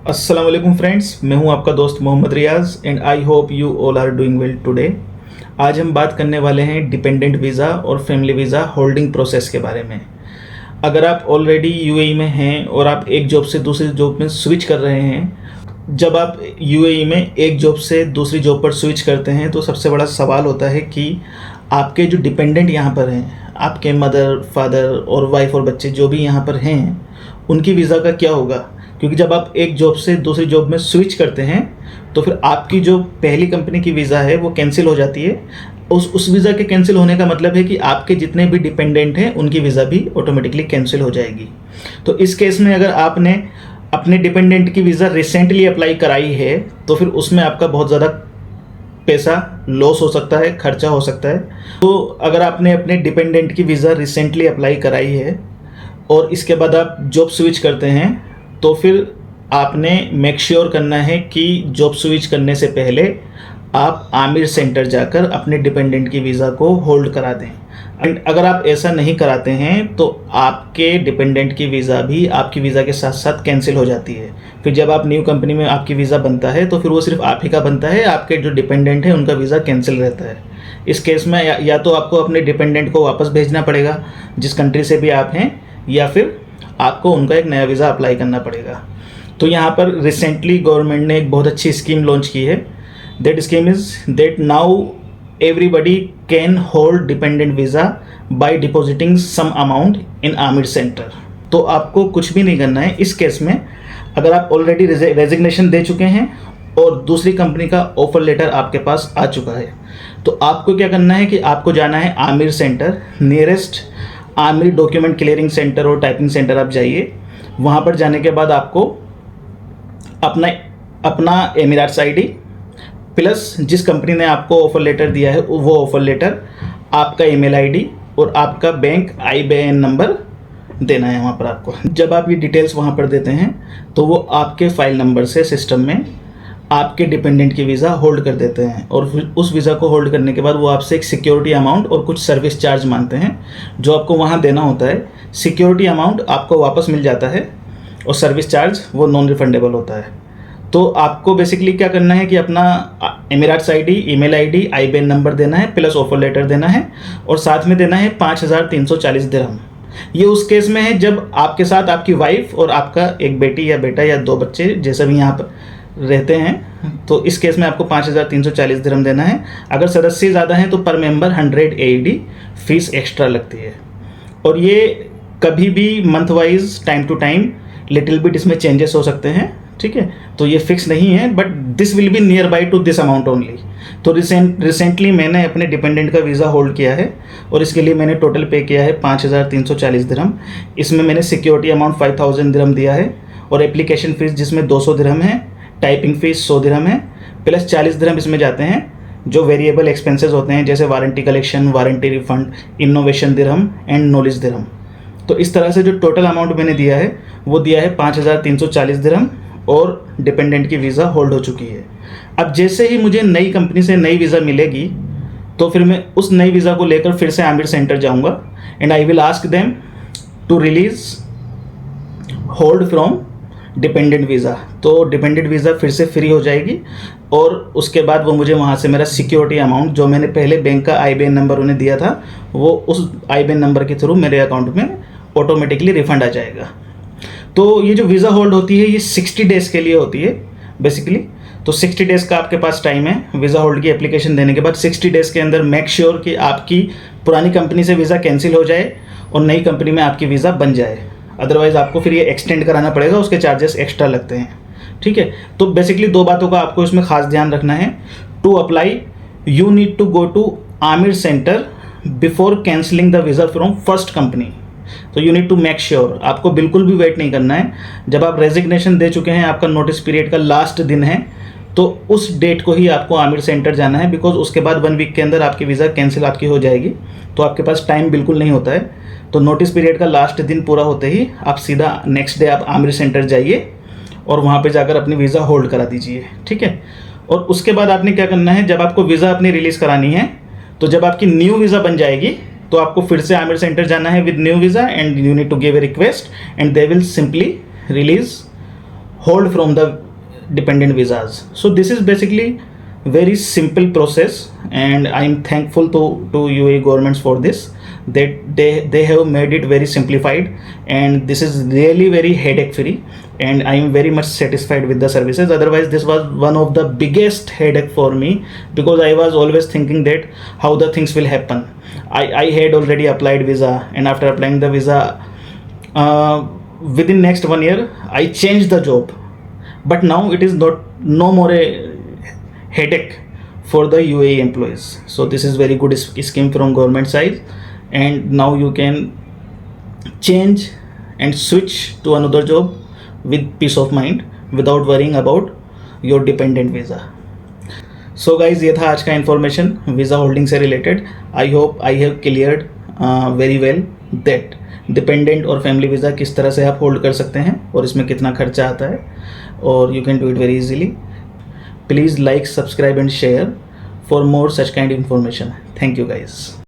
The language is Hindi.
अस्सलाम वालेकुम फ्रेंड्स, मैं हूं आपका दोस्त Mohammed Riyaz and I hope you all are doing well today. आज हम बात करने वाले हैं डिपेंडेंट वीज़ा और फैमिली वीज़ा होल्डिंग प्रोसेस के बारे में। अगर आप ऑलरेडी यूएई में हैं और आप एक जॉब से दूसरी जॉब में स्विच कर रहे हैं, जब आप यूएई में एक जॉब से दूसरी जॉब पर स्विच करते हैं तो सबसे बड़ा सवाल होता है कि आपके जो डिपेंडेंट यहाँ पर हैं, आपके मदर, फादर और वाइफ और बच्चे जो भी यहाँ पर हैं, उनकी वीज़ा का क्या होगा। क्योंकि जब आप एक जॉब से दूसरी जॉब में स्विच करते हैं तो फिर आपकी जो पहली कंपनी की वीज़ा है वो कैंसिल हो जाती है। उस वीज़ा के कैंसिल होने का मतलब है कि आपके जितने भी डिपेंडेंट हैं उनकी वीज़ा भी ऑटोमेटिकली कैंसिल हो जाएगी। तो इस केस में अगर आपने अपने डिपेंडेंट की वीज़ा रिसेंटली अप्लाई कराई है तो फिर उसमें आपका बहुत ज़्यादा पैसा लॉस हो सकता है, खर्चा हो सकता है। तो अगर आपने अपने डिपेंडेंट की वीज़ा रिसेंटली अप्लाई कराई है और इसके बाद आप जॉब स्विच करते हैं तो फिर आपने मेक श्योर करना है कि जॉब स्विच करने से पहले आप आमिर सेंटर जाकर अपने डिपेंडेंट की वीज़ा को होल्ड करा दें। एंड अगर आप ऐसा नहीं कराते हैं तो आपके डिपेंडेंट की वीज़ा भी आपकी वीज़ा के साथ साथ कैंसिल हो जाती है। फिर जब आप न्यू कंपनी में आपकी वीज़ा बनता है तो फिर वो सिर्फ आप ही का बनता है, आपके जो डिपेंडेंट है उनका वीज़ा कैंसिल रहता है। इस केस में या तो आपको अपने डिपेंडेंट को वापस भेजना पड़ेगा जिस कंट्री से भी आप हैं, या फिर आपको उनका एक नया वीज़ा अप्लाई करना पड़ेगा। तो यहाँ पर रिसेंटली गवर्नमेंट ने एक बहुत अच्छी स्कीम लॉन्च की है। That scheme is that now everybody can hold dependent visa by depositing some amount in Amer centre. तो आपको कुछ भी नहीं करना है इस केस में। अगर आप ऑलरेडी रेजिग्नेशन दे चुके हैं और दूसरी कंपनी का ऑफर लेटर आपके पास आ चुका है तो आपको क्या करना है कि आपको जाना है Aamir centre, nearest Aamir document clearing centre और टाइपिंग सेंटर आप जाइए। वहाँ पर जाने के बाद आपको अपना एमिरेट्स आईडी प्लस जिस कंपनी ने आपको ऑफर लेटर दिया है वो ऑफर लेटर, आपका ईमेल आईडी और आपका बैंक IBAN नंबर देना है वहाँ पर आपको। जब आप ये डिटेल्स वहाँ पर देते हैं तो वो आपके फाइल नंबर से सिस्टम में आपके डिपेंडेंट की वीज़ा होल्ड कर देते हैं और फिर उस वीज़ा को होल्ड करने के बाद वो आपसे एक सिक्योरिटी अमाउंट और कुछ सर्विस चार्ज मांगते हैं जो आपको वहाँ देना होता है। सिक्योरिटी अमाउंट आपको वापस मिल जाता है और सर्विस चार्ज वो नॉन रिफंडेबल होता है। तो आपको बेसिकली क्या करना है कि अपना Emirates ID, email ID, IBAN number देना है प्लस ऑफर लेटर देना है और साथ में देना है 5340 दिरहम। ये उस केस में है जब आपके साथ आपकी वाइफ और आपका एक बेटी या बेटा या 2 बच्चे जैसे भी यहाँ पर रहते हैं, तो इस केस में आपको 5340 दिरहम देना है। अगर सदस्य ज़्यादा हैं तो पर मेंबर 100 AED फीस एक्स्ट्रा लगती है। और ये कभी भी month wise time to time little bit इसमें चेंजेस हो सकते हैं, ठीक है। तो ये फिक्स नहीं है but this will be near by two this amount only. तो रिसेंटली मैंने अपने डिपेंडेंट का वीज़ा होल्ड किया है और इसके लिए मैंने टोटल पे किया है 5340 दिरहम। इसमें मैंने सिक्योरिटी अमाउंट 5000 दिरहम दिया है और एप्लीकेशन फ़ीस जिसमें 200 दिरहम है, टाइपिंग फ़ीस 100 दिरहम है, प्लस 40 दिरहम इसमें जाते हैं जो वेरिएबल एक्सपेंसेस होते हैं जैसे warranty collection, warranty refund, innovation dirham and knowledge dirham. तो इस तरह से जो टोटल अमाउंट मैंने दिया है वो दिया है 5340 दिरहम और डिपेंडेंट की वीज़ा होल्ड हो चुकी है। अब जैसे ही मुझे नई कंपनी से नई वीज़ा मिलेगी तो फिर मैं उस नई वीज़ा को लेकर फिर से आमिर सेंटर जाऊंगा and I will ask them to release hold from dependent visa. तो डिपेंडेंट वीज़ा फिर से फ्री हो जाएगी और उसके बाद वो मुझे वहाँ से मेरा सिक्योरिटी अमाउंट जो मैंने पहले बैंक का IBAN नंबर उन्हें दिया था वो उस IBAN नंबर के थ्रू मेरे अकाउंट में ऑटोमेटिकली रिफंड आ जाएगा। तो ये जो वीज़ा होल्ड होती है ये 60 डेज़ के लिए होती है बेसिकली। तो 60 डेज़ का आपके पास टाइम है वीज़ा होल्ड की एप्लीकेशन देने के बाद। 60 डेज़ के अंदर मेक श्योर कि आपकी पुरानी कंपनी से वीज़ा कैंसिल हो जाए और नई कंपनी में आपकी वीज़ा बन जाए, अदरवाइज़ आपको फिर ये एक्सटेंड कराना पड़ेगा, उसके चार्जेस एक्स्ट्रा लगते हैं, ठीक है। तो बेसिकली 2 बातों का आपको इसमें खास ध्यान रखना है। To apply you need to go to Amer centre before cancelling the visa from first company. तो you need to make sure, आपको बिल्कुल भी वेट नहीं करना है। जब आप रेजिग्नेशन दे चुके हैं, आपका नोटिस पीरियड का लास्ट दिन है, तो उस डेट को ही आपको आमिर सेंटर जाना है बिकॉज उसके बाद 1 वीक के अंदर आपकी वीज़ा कैंसिल आपकी हो जाएगी। तो आपके पास टाइम बिल्कुल नहीं होता है। तो नोटिस पीरियड का लास्ट दिन पूरा होते ही आप सीधा नेक्स्ट डे आप आमिर सेंटर जाइए और वहाँ पे जाकर अपनी वीज़ा होल्ड करा दीजिए, ठीक है। और उसके बाद आपने क्या करना है, जब आपको वीज़ा अपनी रिलीज़ करानी है तो जब आपकी न्यू वीज़ा बन जाएगी तो आपको फिर से आमिर सेंटर जाना है with new visa and you need to give a request and they will simply release hold from the dependent visas. So this is basically very simple process, and I am thankful to UAE governments for this, that they have made it very simplified, and this is really very headache free, and I am very much satisfied with the services. Otherwise this was one of the biggest headache for me, because I was always thinking that how the things will happen. I had already applied visa, and after applying the visa, within next 1 year I changed the job, but now it is no more a headache for the UAE employees. So this is very good scheme from government side, and now you can change and switch to another job with peace of mind without worrying about your dependent visa. So guys ये था आज का इन्फॉर्मेशन वीज़ा होल्डिंग से related. I hope I have cleared very well that dependent और फैमिली वीज़ा किस तरह से आप होल्ड कर सकते हैं और इसमें कितना खर्चा आता है, और you can do it very easily. Please like, subscribe and share for more such kind information. Thank you guys.